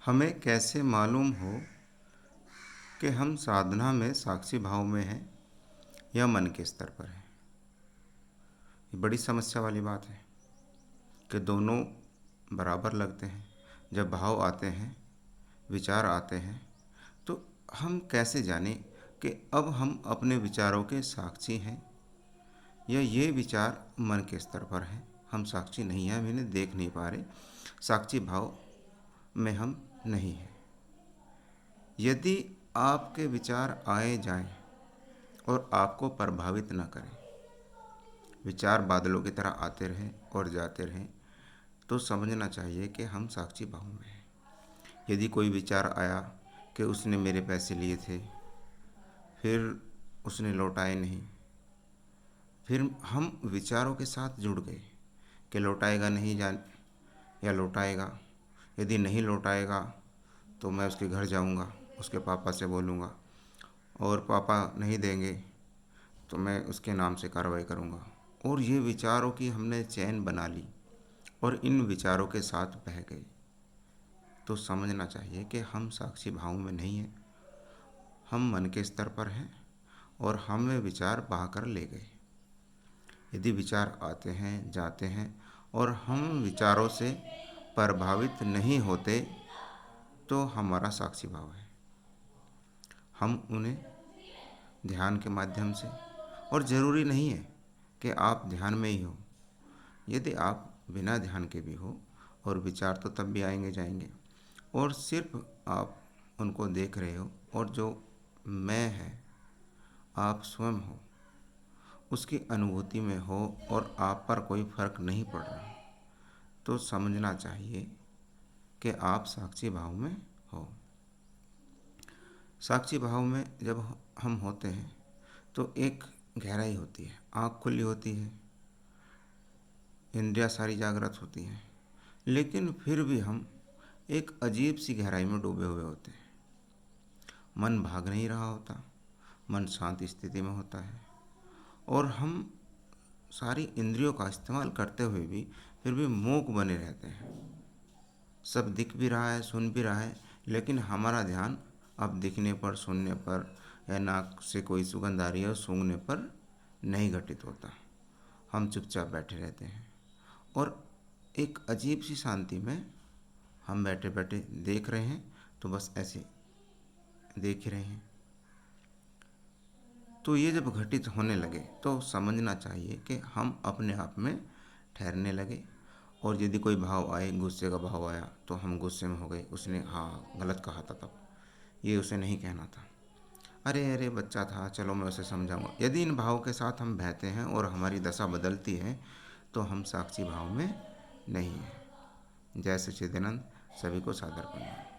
हमें कैसे मालूम हो कि हम साधना में साक्षी भाव में हैं या मन के स्तर पर हैं? ये बड़ी समस्या वाली बात है कि दोनों बराबर लगते हैं। जब भाव आते हैं, विचार आते हैं, तो हम कैसे जानें कि अब हम अपने विचारों के साक्षी हैं या ये विचार मन के स्तर पर हैं? हम साक्षी नहीं हैं, हम इन्हें देख नहीं पा रहे। साक्षी भाव में हम नहीं हैं। यदि आपके विचार आए जाएं और आपको प्रभावित न करें, विचार बादलों की तरह आते रहें और जाते रहें, तो समझना चाहिए कि हम साक्षी भाव में हैं। यदि कोई विचार आया कि उसने मेरे पैसे लिए थे, फिर उसने लौटाए नहीं, फिर हम विचारों के साथ जुड़ गए कि लौटाएगा नहीं जान या लौटाएगा। यदि नहीं लौटाएगा तो मैं उसके घर जाऊंगा, उसके पापा से बोलूँगा, और पापा नहीं देंगे तो मैं उसके नाम से कार्रवाई करूंगा। और ये विचारों की हमने चैन बना ली और इन विचारों के साथ बह गए, तो समझना चाहिए कि हम साक्षी भाव में नहीं हैं, हम मन के स्तर पर हैं और हमें विचार बहा कर ले गए। यदि विचार आते हैं, जाते हैं और हम विचारों से प्रभावित नहीं होते, तो हमारा साक्षी भाव है। हम उन्हें ध्यान के माध्यम से, और ज़रूरी नहीं है कि आप ध्यान में ही हो, यदि आप बिना ध्यान के भी हो और विचार तो तब भी आएंगे जाएंगे, और सिर्फ आप उनको देख रहे हो और जो मैं है आप स्वयं हो उसकी अनुभूति में हो और आप पर कोई फर्क नहीं पड़ रहा, तो समझना चाहिए कि आप साक्षी भाव में हो। साक्षी भाव में जब हम होते हैं तो एक गहराई होती है, आँख खुली होती है, इंद्रियाँ सारी जागृत होती हैं, लेकिन फिर भी हम एक अजीब सी गहराई में डूबे हुए होते हैं। मन भाग नहीं रहा होता, मन शांत स्थिति में होता है, और हम सारी इंद्रियों का इस्तेमाल करते हुए भी फिर भी मूक बने रहते हैं। सब दिख भी रहा है, सुन भी रहा है, लेकिन हमारा ध्यान अब दिखने पर, सुनने पर, या नाक से कोई सुगंध आ रही है और सूंघने पर नहीं घटित होता। हम चुपचाप बैठे रहते हैं और एक अजीब सी शांति में हम बैठे बैठे देख रहे हैं, तो बस ऐसे देख ही रहे हैं। तो ये जब घटित होने लगे तो समझना चाहिए कि हम अपने आप में ठहरने लगे। और यदि कोई भाव आए, गुस्से का भाव आया, तो हम गुस्से में हो गए, उसने हाँ गलत कहा था, तब ये उसे नहीं कहना था, अरे अरे बच्चा था, चलो मैं उसे समझाऊंगा। यदि इन भाव के साथ हम बहते हैं और हमारी दशा बदलती है, तो हम साक्षी भाव में नहीं हैं। जय सच्चिदानंद। सभी को सादर प्रणाम।